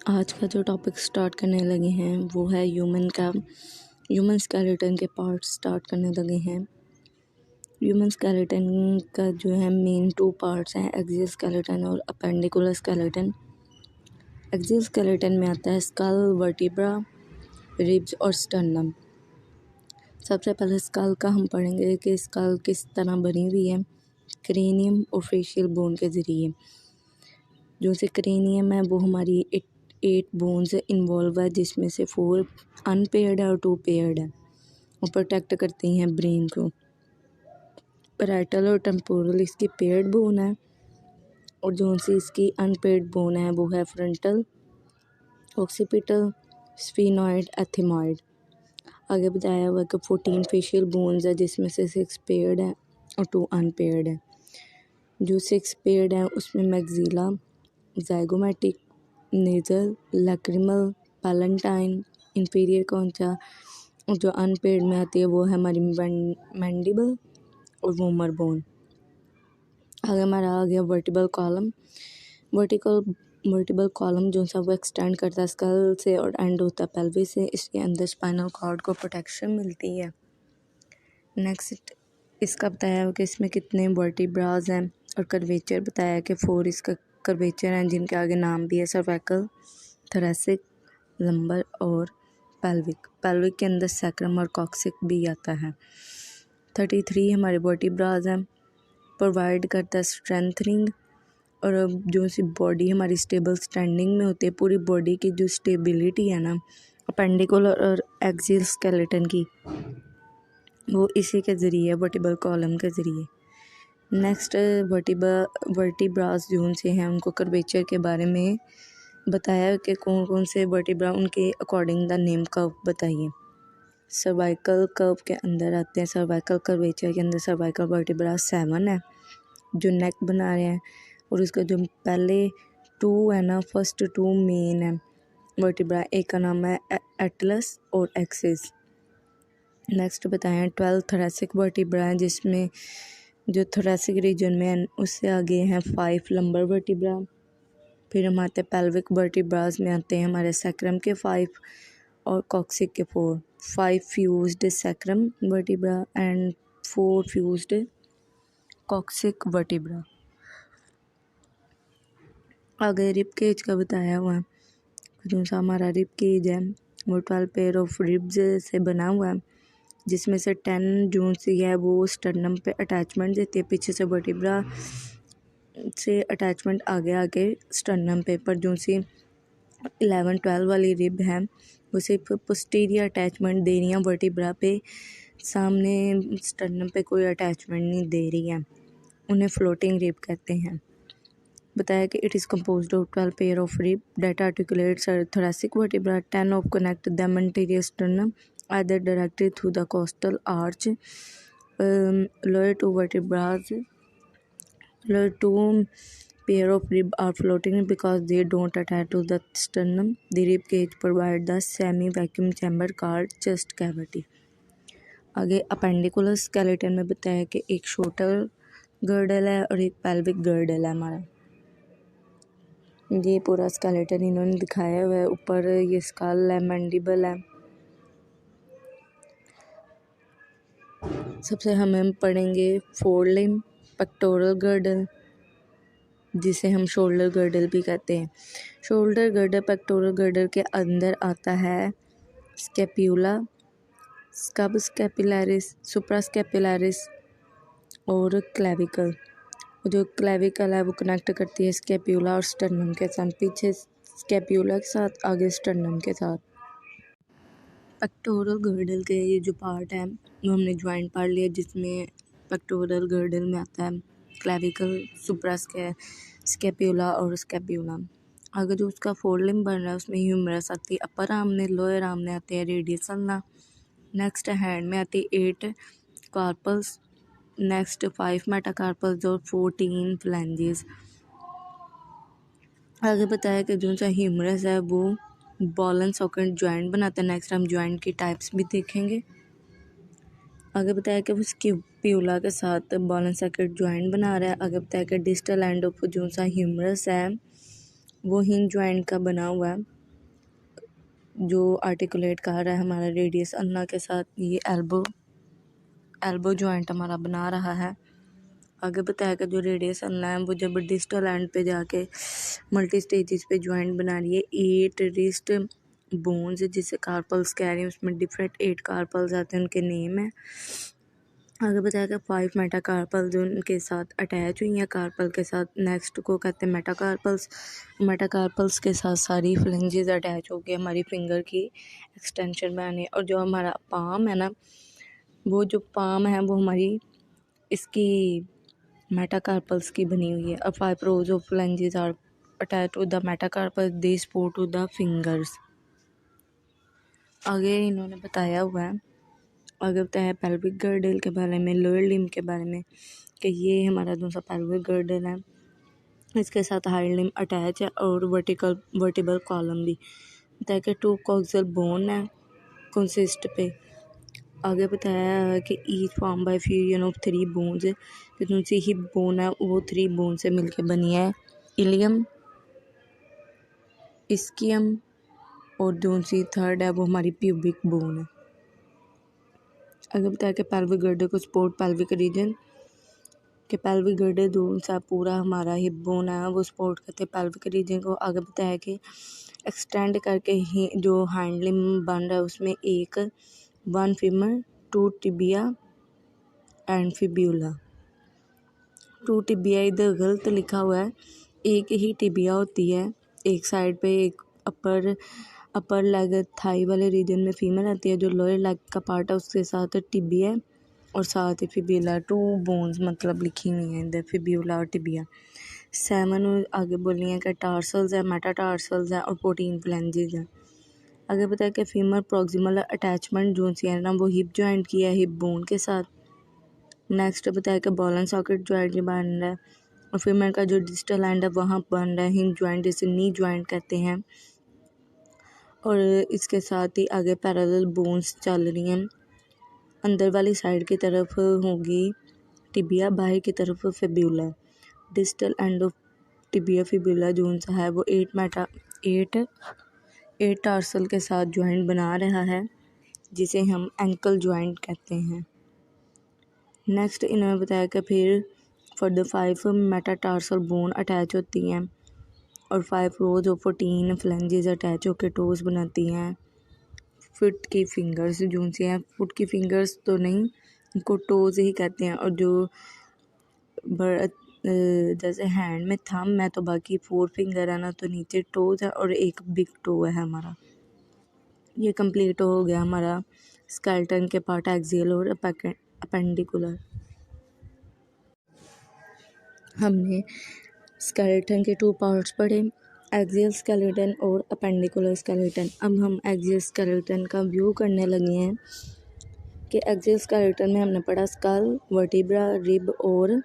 आज का जो टॉपिक स्टार्ट करने लगे हैं वो है ह्यूमन स्केलेटन के पार्ट्स स्टार्ट करने लगे हैं। ह्यूमन स्केलेटन का जो है मेन 2 पार्ट्स हैं, एक्सियल स्केलेटन और अपेंडिकुलर स्केलेटन। एक्सियल स्केलेटन में आता है स्कल, वर्टिब्रा, रिब्स और स्टर्नम। सबसे पहले स्कल का हम पढ़ेंगे कि स्कल किस तरह बनी हुई है, क्रेनियम और फेशियल बोन के ज़रिए। जो से क्रेनियम है वो हमारी 8 बोन्स इन्वॉल्व है, जिसमें से 4 अनपेयर्ड है और 2 पेयर्ड है और प्रोटेक्ट करती हैं ब्रेन को। पैराइटल और टेम्पोरल इसकी पेयर्ड बोन है और जो सी इसकी अनपेयर्ड बोन है वो है फ्रंटल, ऑक्सीपिटल, स्फीनॉइड, एथिमॉइड। आगे बताया हुआ कि 14 फेशियल बोन्स है, जिसमें से 6 पेयर्ड है और 2 अनपेयर्ड है। जो 6 पेयर्ड है उसमें maxilla, zygomatic, nasal, lacrimal, palatine, inferior कॉन्चा। और जो अनपेयर्ड में आती है वो है हमारी मैंडिबल और वोमर बोन। आगे हमारा आ गया वर्टिबल कॉलम। वर्टिबल कॉलम जो सा वो एक्सटेंड करता है स्कल से और एंड होता है पेल्विस से। इसके अंदर स्पाइनल कॉर्ड को प्रोटेक्शन मिलती है। नेक्स्ट इसका बताया है कि इसमें कितने वर्टिब्रास हैं और कर्वेचर बताया है कि 4 इसका कर्वेचर हैं, जिनके आगे नाम भी है सर्वाइकल, थोरैसिक, लंबर और पेल्विक के अंदर सैक्रम और कॉक्सिक भी आता है। 33 हमारे वर्टिब्रास हैं, प्रोवाइड करता है स्ट्रेंथनिंग। और जो सी बॉडी हमारी स्टेबल स्टैंडिंग में होती है, पूरी बॉडी की जो स्टेबिलिटी है ना अपेंडिकुलर और एक्सियल स्केलेटन की, वो इसी के ज़रिए वर्टिबल कॉलम के ज़रिए। नेक्स्ट वर्टिब्रास जोन से हैं, उनको कर्वेचर के बारे में बताया कि कौन कौन से वर्टिब्रा उनके अकॉर्डिंग द नेम कर्व बताइए। सर्वाइकल कर्व के अंदर आते हैं, सर्वाइकल कर्वेचर के अंदर सर्वाइकल वर्टिब्रा 7 है जो नेक बना रहे हैं। और उसका जो पहले 2 है ना, फर्स्ट 2 मेन है वर्टिब्रा, एक का नाम है एटलस और एक्सिस। नेक्स्ट बताएं 12 थोरैसिक वर्टिब्रा है, जिसमें जो थोरैसिक रीजन में है उससे आगे हैं 5 लंबर वर्टिब्रा। फिर हम आते हैं पेल्विक वर्टिब्रास में आते हैं हमारे सैक्रम के 5 और कॉक्सिक के 4। 5 fused sacrum vertebra and 4 fused coccyx vertebra. आगे रिब केज का बताया हुआ है। जो सा हमारा रिब केज है वो 12 पेयर ऑफ रिब्स से बना हुआ है, जिसमें से 10 जो सी है वो स्टर्नम पे अटैचमेंट देती है, पीछे से वर्टिब्रा से अटैचमेंट आगे स्टर्नम पे। पर जो सी 11-12 वाली रिब है वो सिर्फ पोस्टीरियर अटैचमेंट दे रही है वर्टिब्रा पे, सामने स्टर्नम पे कोई अटैचमेंट नहीं दे रही है, उन्हें फ्लोटिंग रिब कहते हैं। बताया कि it is composed of 12 pair of rib that articulates thoracic vertebra, 10 of connect them anterior sternum either directly through the costal arch. Lower 2 vertebrae, lower 2 pair of rib are floating because they don't attach to the sternum. The rib cage provides the semi-vacuum chamber called chest cavity. आगे appendicular skeleton में बताया कि एक shoulder girdle है और एक pelvic girdle है हमारा। ये पूरा स्केलेटन इन्होंने दिखाया हुआ है। ऊपर ये स्कल है, मैंडिबल है। सबसे हम पढ़ेंगे फोरलिम्ब, पेक्टोरल गर्डल, जिसे हम शोल्डर गर्डल भी कहते हैं। शोल्डर गर्डल पेक्टोरल गर्डल के अंदर आता है स्कैप्यूला, स्कब स्कैपुलरिस, सुप्रास्कैपुलरिस और क्लेविकल। जो क्लेविकल है वो कनेक्ट करती है स्कैप्यूला और स्टर्नम के साथ, पीछे स्कैप्यूला के साथ, आगे स्टर्नम के साथ। पेक्टोरल गर्डल के ये जो पार्ट है वो हमने ज्वाइंट पार्ट लिया, जिसमें पेक्टोरल गर्डल में आता है क्लेविकल, स्कैप्यूला और स्कैप्यूला। आगे जो उसका फोरलिम्ब बन रहा है उसमें ह्यूमरस आती है अपर आर्म में, लोअर आर्म में आते हैं रेडियस अल्ना। नेक्स्ट हैंड में आती है 8 कार्पल्स, नेक्स्ट 5 मेटाकार्पल्स और 14 फ्लैंजेस। आगे बताया कि जो सा ह्यूमरस है वो बॉल एंड सॉकेट ज्वाइंट बनाता है। नेक्स्ट हम ज्वाइंट की टाइप्स भी देखेंगे। आगे बताया कि वो स्कैप्यूला के साथ बॉल एंड सॉकेट ज्वाइंट बना रहा है। आगे बताया कि डिस्टल एंड ऑफ जो सा ह्यूमरस है वो हिंज ज्वाइंट का बना हुआ है। जो आर्टिकुलेट कर रहा है हमारा रेडियस अल्ना के साथ, ये एल्बो जॉइंट हमारा बना रहा है। आगे बताया कि जो रेडियस अल्ना है वो जब डिस्टल एंड पे जाके मल्टी स्टेजेस पे जॉइंट बना रही है। 8 रिस्ट बोन्स जिसे कार्पल्स कह रहे हैं, उसमें डिफरेंट 8 कार्पल्स आते हैं, उनके नेम है। आगे बताया कि 5 मेटाकार्पल जो उनके साथ अटैच हुई हैं कार्पल के साथ, नेक्स्ट को कहते हैं मेटाकार्पल्स। मेटाकार्पल्स के साथ सारी फ्लेंजेस अटैच होकर हमारी फिंगर की एक्सटेंशन बनाने। और जो हमारा पाम है ना, वो जो पाम है वो हमारी इसकी मेटाकार्पल्स की बनी हुई है। अब 5 rows of phalanges are attach to the metacarpal, they support to the fingers. आगे इन्होंने बताया हुआ है, आगे बताया है पेल्विक गर्डल के बारे में, लोअर लिम्ब के बारे में, कि ये हमारा दूसरा पेल्विक गर्डल है, इसके साथ हाइंड लिम्ब अटैच है और वर्टिबल कॉलम भी। बताया कि 2 कॉक्सियल बोन है कंसिस्ट पे। आगे बताया है कि each form by fusion of 3 bones, जो दूसरी हिप बोन है वो 3 बोन से मिलकर बनी है, इलियम, इस्कियम, और दूसरी थर्ड है वो हमारी प्यूबिक बोन है। आगे बताया कि पेल्विक गर्डल को सपोर्ट पेल्विक रीजन, कि पेल्विक गर्डल जोन सा पूरा हमारा हिप बोन है वो सपोर्ट करते हैं पेल्विक रीजन को। आगे बताया कि एक्सटेंड करके ही जो हैंड लिम्ब बन रहा है उसमें 1 femur, 2 tibia and fibula. 2 tibia इधर गलत लिखा हुआ है, एक ही टिबिया होती है एक साइड पे, एक अपर लेग थाई वाले रीजन में फीमेल आती है, जो लोअर लेग का पार्ट है उसके साथ टिबिया और साथ ही फिब्यूला। 2 बोन्स मतलब लिखी हुई हैं इधर, फिब्यूला और टिबिया। 7 आगे बोली है कि टार्सल्स है, मेटाटार्सल्स है और 14 फ्लेंजेस है। आगे बताया कि फीमर प्रॉक्सिमल अटैचमेंट जो सी है ना वो हिप जॉइंट की है हिप बोन के साथ। नेक्स्ट बताया कि बॉल एंड सॉकेट जॉइंट बन रहा है, और फीमेल का जो डिस्टल एंड है वहाँ बन रहा है हिंज जॉइंट, जिसे नी जॉइंट कहते हैं। और इसके साथ ही आगे पैरेलल बोन्स चल रही हैं, अंदर वाली साइड की तरफ होगी टिबिया, बाहर की तरफ fibula. Distal end of tibia fibula zone सा है वो 8 टार्सल के साथ जॉइंट बना रहा है, जिसे हम एंकल जॉइंट कहते हैं। नेक्स्ट इन्होंने बताया कि फिर फर्दर 5 मेटाटार्सल बोन अटैच होती हैं और 5 rows और 14 फ्लेंजेस अटैच होकर टोस बनाती हैं। फुट की फिंगर्स जो सी हैं, फुट की फिंगर्स तो नहीं, इनको टोज ही कहते हैं। और जो जैसे हैंड में थंब है तो बाकी 4 फिंगर है ना, तो नीचे टोज है और एक बिग टो है हमारा। ये कंप्लीट हो गया हमारा स्केलेटन के पार्ट एक्सियल और अपेंडिकुलर। हमने स्केलेटन के 2 पार्ट्स पढ़े, एक्सियल स्केलेटन और अपेंडिकुलर स्केलेटन। अब हम एक्सियल स्केलेटन का व्यू करने लगे हैं कि एक्सियल स्केलेटन में हमने पढ़ा स्कल, वर्टिब्रा, रिब और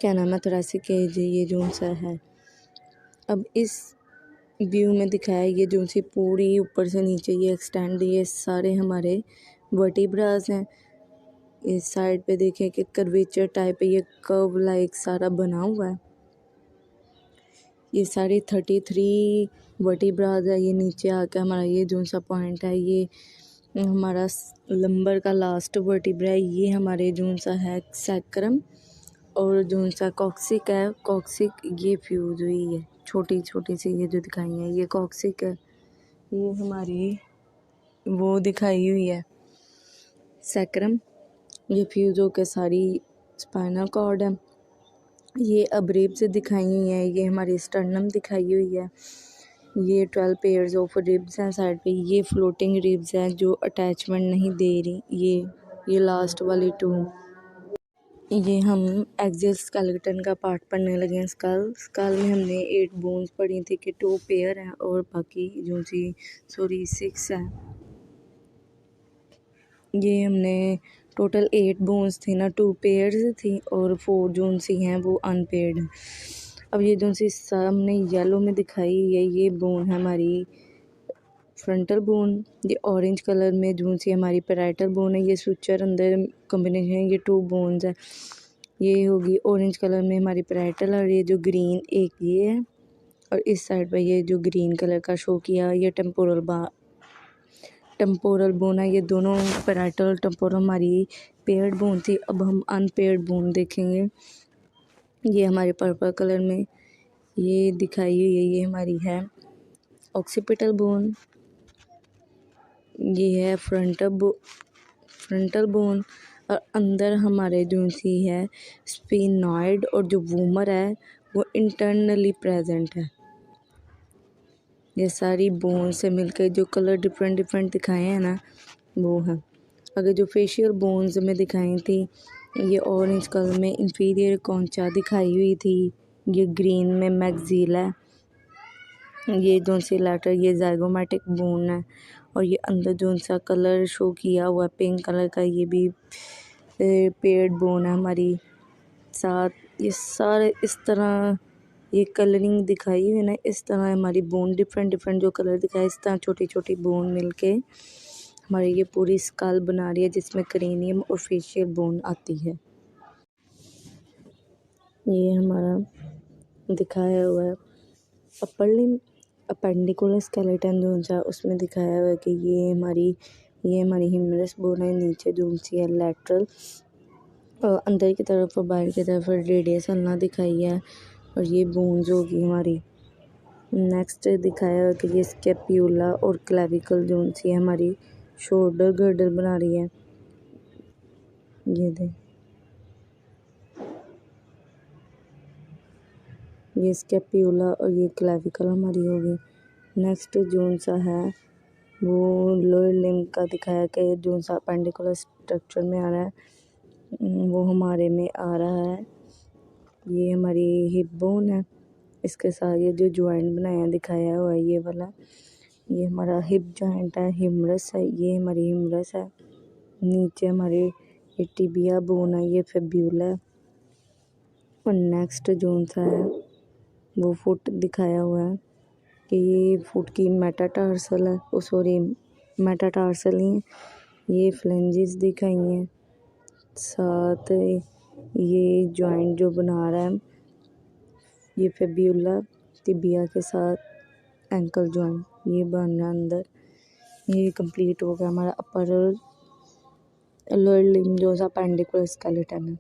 क्या नाम है थोरेसिक केज, ये जो सा है। अब इस व्यू में दिखाया ये जो सी पूरी ऊपर से नीचे ये एक्सटेंड, ये सारे हमारे वर्टिब्रास हैं। इस साइड पे देखें कि कर्वेचर टाइप है, ये कर्व लाइक सारा बना हुआ है। ये सारी 33 वर्टिब्रास है। ये नीचे आकर हमारा ये जो सा पॉइंट है, ये हमारा लंबर का लास्ट वर्टिब्रा है, ये हमारे जो सा है सैक्रम, और जो सा कॉक्सिक है, कॉक्सिक ये फ्यूज हुई है, छोटी छोटी सी ये जो दिखाई है ये कॉक्सिक है, ये हमारी वो दिखाई हुई है सैक्रम, ये फ्यूज होकर सारी स्पाइनल कॉर्ड है। ये अब रिब्स दिखाई हुई है, ये हमारी स्टर्नम दिखाई हुई है। ये 12 पेयर्स ऑफ रिब्स हैं साइड पे, ये फ्लोटिंग रिब्स हैं जो अटैचमेंट नहीं दे रही। ये लास्ट वाली 2, ये हम एक्सियल स्केलेटन का पार्ट पढ़ने लगे हैं। स्कल में हमने 8 बोन्स पढ़ी थी कि 2 पेयर हैं और बाकी जो सी 6 है। ये हमने टोटल 8 बोन्स थी ना, 2 पेयर्स थी और 4 जो सी हैं वो अनपेयर्ड हैं। अब ये जो सी सामने येलो में दिखाई है ये बोन है हमारी फ्रंटल बोन, ये ऑरेंज कलर में जो सी हमारी पैराइटल बोन है, ये सुचर अंदर कॉम्बिनेशन है, ये 2 बोन्स है। ये होगी ऑरेंज कलर में हमारी पैराइटल, और ये जो ग्रीन एक ये है और इस साइड पे ये जो ग्रीन कलर का शो किया ये टेम्पोरल बोन है। ये दोनों पैराइटल और टेम्पोरल हमारी पेयर्ड बोन थी। अब हम अनपेयर्ड बोन देखेंगे। ये हमारे पर्पल कलर में ये दिखाई हुई है, ये हमारी है ऑक्सीपिटल बोन। ये है फ्रंटल बोन और अंदर हमारे जो सी है स्फीनॉइड और जो वूमर है वो इंटरनली प्रेजेंट है। ये सारी बोन से मिलकर जो कलर डिफरेंट डिफरेंट दिखाए हैं ना वो है। अगर जो फेशियल बोन्स में दिखाई थी ये ऑरेंज कलर में इंफीरियर कॉन्चा दिखाई हुई थी, ये ग्रीन में मैक्सिला है, ये जो सी लेटर ये जाइगोमेटिक बोन है और ये अंदर जो सा कलर शो किया हुआ पिंक कलर का ये भी पेयर्ड बोन है हमारी। साथ ये सारे इस तरह ये कलरिंग दिखाई हुई ना, इस तरह हमारी बोन डिफरेंट डिफरेंट जो कलर दिखाए इस तरह छोटी छोटी बोन मिलके हमारी ये पूरी स्कल बना रही है जिसमें क्रेनियम और फेशियल बोन आती है। ये हमारा दिखाया हुआ है अपर लिम्ब अपेंडिकुलर स्केलेटन जो सा उसमें दिखाया हुआ है कि ये हमारी ह्यूमरस बोन है। नीचे जो सी है लैटरल अंदर की तरफ और बाहर की तरफ रेडियस हलना दिखाई है और ये बोन्स होगी हमारी। नेक्स्ट दिखाया है कि ये स्केप्यूला और क्लेविकल जोन सी है हमारी शोल्डर गर्डल बना रही है। ये देख ये स्केप्यूला और ये क्लेविकल हमारी होगी। नेक्स्ट जोन सा है वो लोअर लिम्ब का दिखाया कि जोन सा अपेंडिकुलर स्ट्रक्चर में आ रहा है वो हमारे में आ रहा है। ये हमारी हिप बोन है, इसके साथ ये जो जॉइंट बनाया दिखाया हुआ है ये वाला ये हमारा हिप जॉइंट है, हिमरस है, ये हमारी हिमरस है। नीचे हमारे ये टिबिया बोन है, ये फिब्यूला है। और नेक्स्ट जोन सा है वो फुट दिखाया हुआ है कि ये फुट की मेटाटार्सल है, ओ सॉरी मेटाटार्सल ही है। ये फ्लेंजेस दिखाई हैं, साथ ये जॉइंट जो बना रहा है ये फिब्यूला टिबिया के साथ एंकल जॉइंट ये बन रहा है अंदर। ये कंप्लीट हो गया हमारा अपर लोअर लिम्ब जो सा अपेंडिकुलर स्केलेटन है।